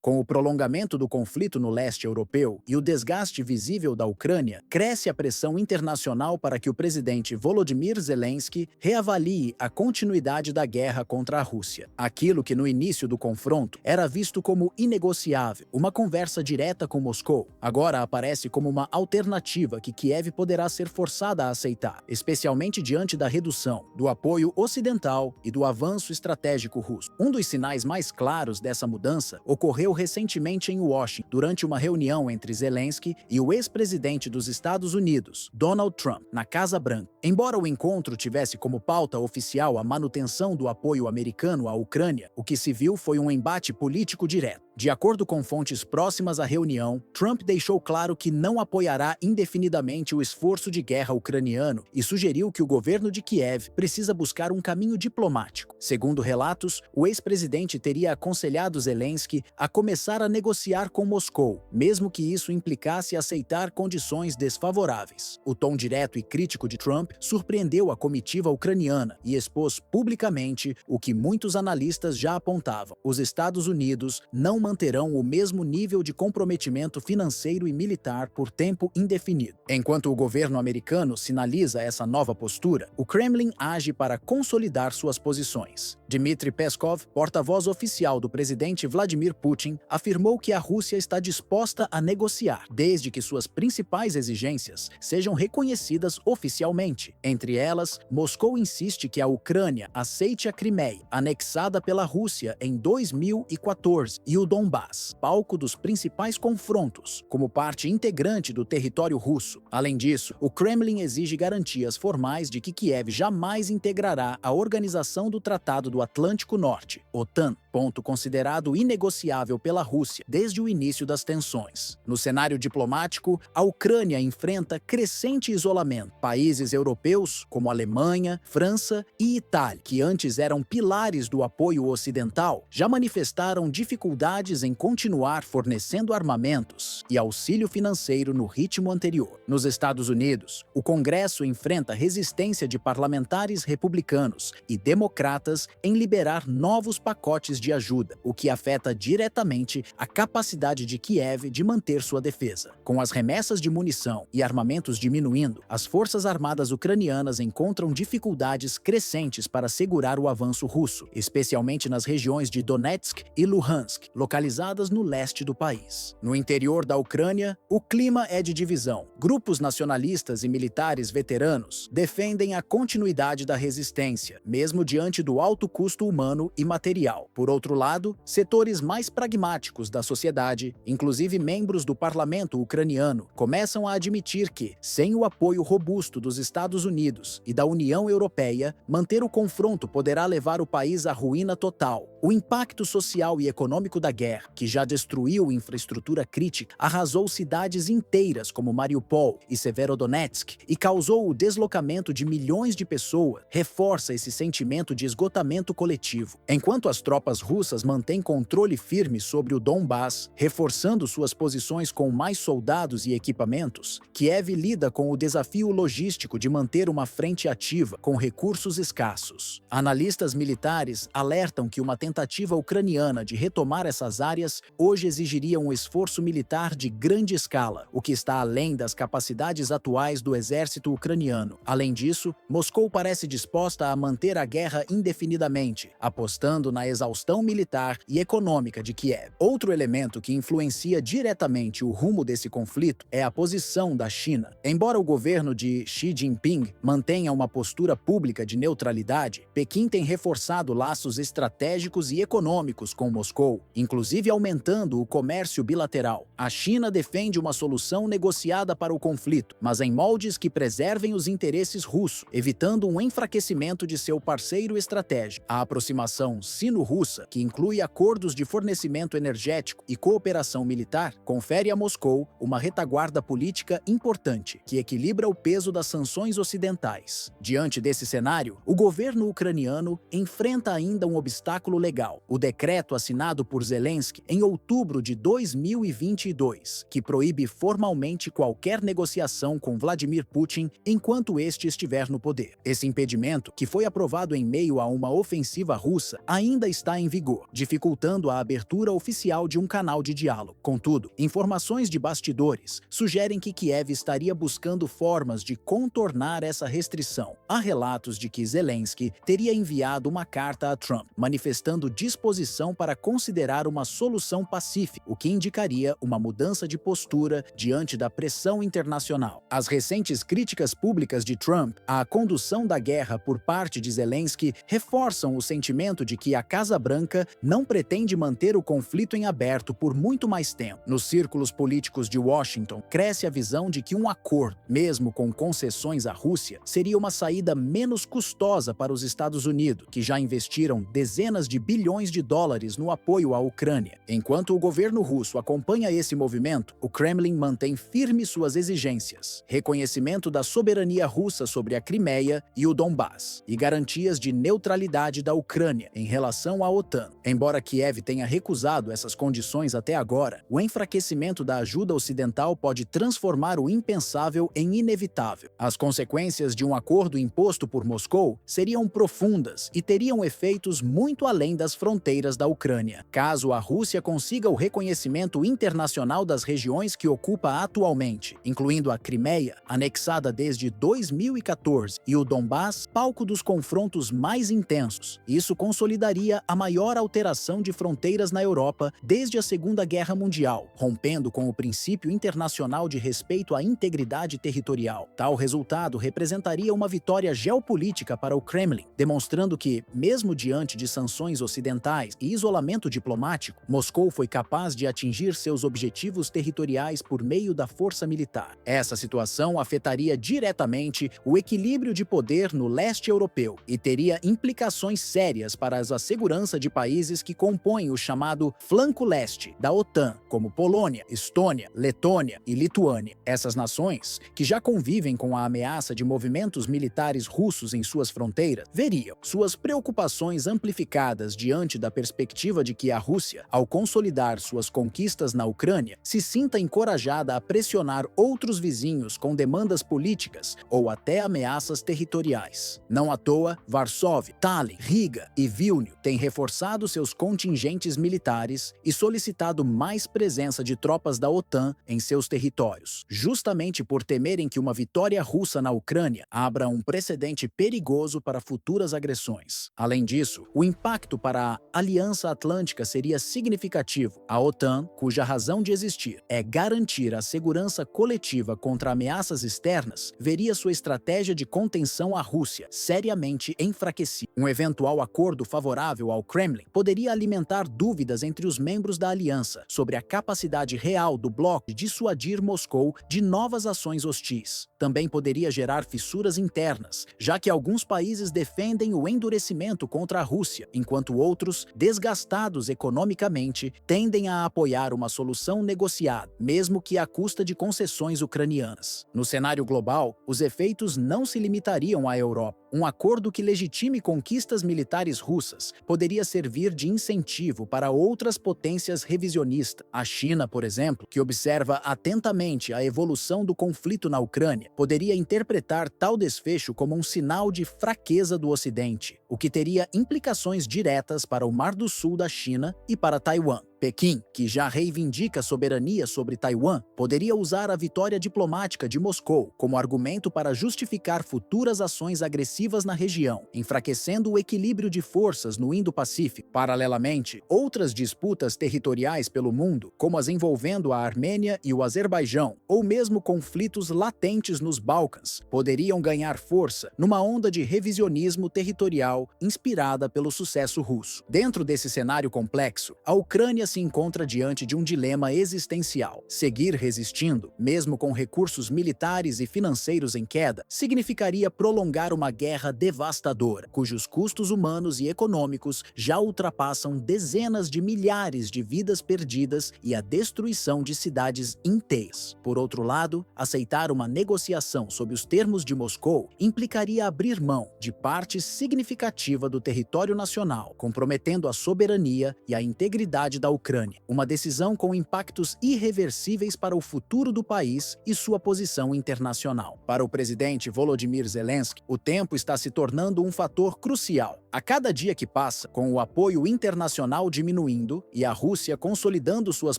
Com o prolongamento do conflito no leste europeu e o desgaste visível da Ucrânia, cresce a pressão internacional para que o presidente Volodymyr Zelensky reavalie a continuidade da guerra contra a Rússia. Aquilo que no início do confronto era visto como inegociável, uma conversa direta com Moscou, agora aparece como uma alternativa que Kiev poderá ser forçada a aceitar, especialmente diante da redução do apoio ocidental e do avanço estratégico russo. Um dos sinais mais claros dessa mudança ocorreu recentemente em Washington, durante uma reunião entre Zelensky e o ex-presidente dos Estados Unidos, Donald Trump, na Casa Branca. Embora o encontro tivesse como pauta oficial a manutenção do apoio americano à Ucrânia, o que se viu foi um embate político direto. De acordo com fontes próximas à reunião, Trump deixou claro que não apoiará indefinidamente o esforço de guerra ucraniano e sugeriu que o governo de Kiev precisa buscar um caminho diplomático. Segundo relatos, o ex-presidente teria aconselhado Zelensky a começar a negociar com Moscou, mesmo que isso implicasse aceitar condições desfavoráveis. O tom direto e crítico de Trump surpreendeu a comitiva ucraniana e expôs publicamente o que muitos analistas já apontavam: os Estados Unidos não manterão o mesmo nível de comprometimento financeiro e militar por tempo indefinido. Enquanto o governo americano sinaliza essa nova postura, o Kremlin age para consolidar suas posições. Dmitry Peskov, porta-voz oficial do presidente Vladimir Putin, afirmou que a Rússia está disposta a negociar, desde que suas principais exigências sejam reconhecidas oficialmente. Entre elas, Moscou insiste que a Ucrânia aceite a Crimeia, anexada pela Rússia em 2014, e o Donbás, palco dos principais confrontos, como parte integrante do território russo. Além disso, o Kremlin exige garantias formais de que Kiev jamais integrará a Organização do Tratado do Atlântico Norte, OTAN, ponto considerado inegociável pela Rússia desde o início das tensões. No cenário diplomático, a Ucrânia enfrenta crescente isolamento. Países europeus, como Alemanha, França e Itália, que antes eram pilares do apoio ocidental, já manifestaram dificuldades em continuar fornecendo armamentos e auxílio financeiro no ritmo anterior. Nos Estados Unidos, o Congresso enfrenta resistência de parlamentares republicanos e democratas em liberar novos pacotes de ajuda, o que afeta diretamente a capacidade de Kiev de manter sua defesa. Com as remessas de munição e armamentos diminuindo, as forças armadas ucranianas encontram dificuldades crescentes para segurar o avanço russo, especialmente nas regiões de Donetsk e Luhansk, localizadas no leste do país. No interior da Ucrânia, o clima é de divisão. Grupos nacionalistas e militares veteranos defendem a continuidade da resistência, mesmo diante do alto custo humano e material. Por outro lado, setores mais pragmáticos da sociedade, inclusive membros do parlamento ucraniano, começam a admitir que, sem o apoio robusto dos Estados Unidos e da União Europeia, manter o confronto poderá levar o país à ruína total. O impacto social e econômico da guerra, que já destruiu infraestrutura crítica, arrasou cidades inteiras como Mariupol e Severodonetsk e causou o deslocamento de milhões de pessoas, reforça esse sentimento de esgotamento coletivo. Enquanto as tropas russas mantêm controle firme sobre o Donbás, reforçando suas posições com mais soldados e equipamentos, Kiev lida com o desafio logístico de manter uma frente ativa com recursos escassos. Analistas militares alertam que uma tentativa ucraniana de retomar essas áreas hoje exigiria um esforço militar de grande escala, o que está além das capacidades atuais do exército ucraniano. Além disso, Moscou parece disposta a manter a guerra indefinidamente, apostando na exaustão militar e econômica de Kiev. Outro elemento que influencia diretamente o rumo desse conflito é a posição da China. Embora o governo de Xi Jinping mantenha uma postura pública de neutralidade, Pequim tem reforçado laços estratégicos e econômicos com Moscou, inclusive aumentando o comércio bilateral. A China defende uma solução negociada para o conflito, mas em moldes que preservem os interesses russos, evitando um enfraquecimento de seu parceiro estratégico. A aproximação sino-russa, que inclui acordos de fornecimento energético e cooperação militar, confere a Moscou uma retaguarda política importante, que equilibra o peso das sanções ocidentais. Diante desse cenário, o governo ucraniano enfrenta ainda um obstáculo legal: o decreto assinado por Zelensky em outubro de 2022, que proíbe formalmente qualquer negociação com Vladimir Putin enquanto este estiver no poder. Esse impedimento, que foi aprovado em meio a uma ofensiva russa ainda está em vigor, dificultando a abertura oficial de um canal de diálogo. Contudo, informações de bastidores sugerem que Kiev estaria buscando formas de contornar essa restrição. Há relatos de que Zelensky teria enviado uma carta a Trump, manifestando disposição para considerar uma solução pacífica, o que indicaria uma mudança de postura diante da pressão internacional. As recentes críticas públicas de Trump à condução da guerra por parte de Zelensky reforçam o sentimento de que a Casa Branca não pretende manter o conflito em aberto por muito mais tempo. Nos círculos políticos de Washington, cresce a visão de que um acordo, mesmo com concessões à Rússia, seria uma saída menos custosa para os Estados Unidos, que já investiram dezenas de bilhões de dólares no apoio à Ucrânia. Enquanto o governo russo acompanha esse movimento, o Kremlin mantém firme suas exigências: reconhecimento da soberania russa sobre a Crimeia e o Donbass, e garantias de neutralidade da Ucrânia em relação à OTAN. Embora Kiev tenha recusado essas condições até agora, o enfraquecimento da ajuda ocidental pode transformar o impensável em inevitável. As consequências de um acordo imposto por Moscou seriam profundas e teriam efeitos muito além das fronteiras da Ucrânia. Caso a Rússia consiga o reconhecimento internacional das regiões que ocupa atualmente, incluindo a Crimeia, anexada desde 2014, e o Donbass, palco dos confrontos mais intensos, isso consolidaria a maior alteração de fronteiras na Europa desde a Segunda Guerra Mundial, rompendo com o princípio internacional de respeito à integridade territorial. Tal resultado representaria uma vitória geopolítica para o Kremlin, demonstrando que, mesmo diante de sanções ocidentais e isolamento diplomático, Moscou foi capaz de atingir seus objetivos territoriais por meio da força militar. Essa situação afetaria diretamente o equilíbrio de poder no leste europeu e teria implicações sérias para a segurança de países que compõem o chamado flanco leste da OTAN, como Polônia, Estônia, Letônia e Lituânia. Essas nações, que já convivem com a ameaça de movimentos militares russos em suas fronteiras, veriam suas preocupações amplificadas diante da perspectiva de que a Rússia, ao consolidar suas conquistas na Ucrânia, se sinta encorajada a pressionar outros vizinhos com demandas políticas ou até ameaças territoriais. Não à toa, Varsóvia, Tallinn, Riga e Vilnius têm reforçado seus contingentes militares e solicitado mais presença de tropas da OTAN em seus territórios, justamente por temerem que uma vitória russa na Ucrânia abra um precedente perigoso para futuras agressões. Além disso, o impacto para a Aliança Atlântica seria significativo. A OTAN, cuja razão de existir é garantir a segurança coletiva contra ameaças externas, veria sua estratégia de contenção à Rússia seriamente enfraquecida. Um eventual acordo favorável ao Kremlin poderia alimentar dúvidas entre os membros da aliança sobre a capacidade real do bloco de dissuadir Moscou de novas ações hostis. Também poderia gerar fissuras internas, já que alguns países defendem o endurecimento contra a Rússia, enquanto outros, desgastados economicamente, tendem a apoiar uma solução negociada, mesmo que à custa de concessões ucranianas. No cenário global, os efeitos não se limitariam à Europa. Um acordo que legitime conquistas militares russas poderia servir de incentivo para outras potências revisionistas. A China, por exemplo, que observa atentamente a evolução do conflito na Ucrânia, poderia interpretar tal desfecho como um sinal de fraqueza do Ocidente, o que teria implicações diretas para o Mar do Sul da China e para Taiwan. Pequim, que já reivindica soberania sobre Taiwan, poderia usar a vitória diplomática de Moscou como argumento para justificar futuras ações agressivas na região, enfraquecendo o equilíbrio de forças no Indo-Pacífico. Paralelamente, outras disputas territoriais pelo mundo, como as envolvendo a Armênia e o Azerbaijão, ou mesmo conflitos latentes nos Balcãs, poderiam ganhar força numa onda de revisionismo territorial inspirada pelo sucesso russo. Dentro desse cenário complexo, a Ucrânia se encontra diante de um dilema existencial. Seguir resistindo, mesmo com recursos militares e financeiros em queda, significaria prolongar uma guerra devastadora, cujos custos humanos e econômicos já ultrapassam dezenas de milhares de vidas perdidas e a destruição de cidades inteiras. Por outro lado, aceitar uma negociação sob os termos de Moscou implicaria abrir mão de parte significativa do território nacional, comprometendo a soberania e a integridade da Ucrânia. Ucrânia, uma decisão com impactos irreversíveis para o futuro do país e sua posição internacional. Para o presidente Volodymyr Zelensky, o tempo está se tornando um fator crucial. A cada dia que passa, com o apoio internacional diminuindo e a Rússia consolidando suas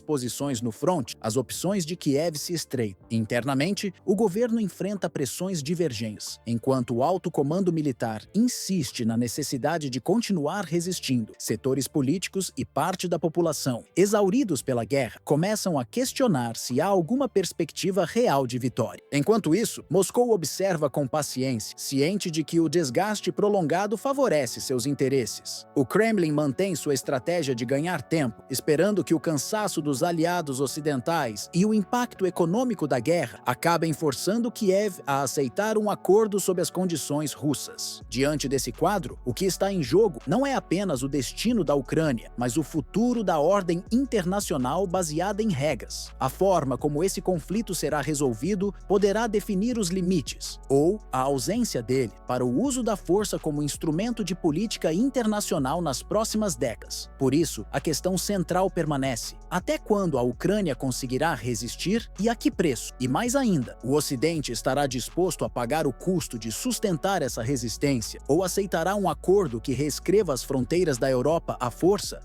posições no fronte, as opções de Kiev se estreitam. Internamente, o governo enfrenta pressões divergentes, enquanto o alto comando militar insiste na necessidade de continuar resistindo. Setores políticos e parte da população, exauridos pela guerra, começam a questionar se há alguma perspectiva real de vitória. Enquanto isso, Moscou observa com paciência, ciente de que o desgaste prolongado favorece seus interesses. O Kremlin mantém sua estratégia de ganhar tempo, esperando que o cansaço dos aliados ocidentais e o impacto econômico da guerra acabem forçando Kiev a aceitar um acordo sob as condições russas. Diante desse quadro, o que está em jogo não é apenas o destino da Ucrânia, mas o futuro da ordem internacional baseada em regras. A forma como esse conflito será resolvido poderá definir os limites, ou a ausência dele, para o uso da força como instrumento de política internacional nas próximas décadas. Por isso, a questão central permanece: até quando a Ucrânia conseguirá resistir e a que preço? E mais ainda, o Ocidente estará disposto a pagar o custo de sustentar essa resistência ou aceitará um acordo que reescreva as fronteiras da Europa à força?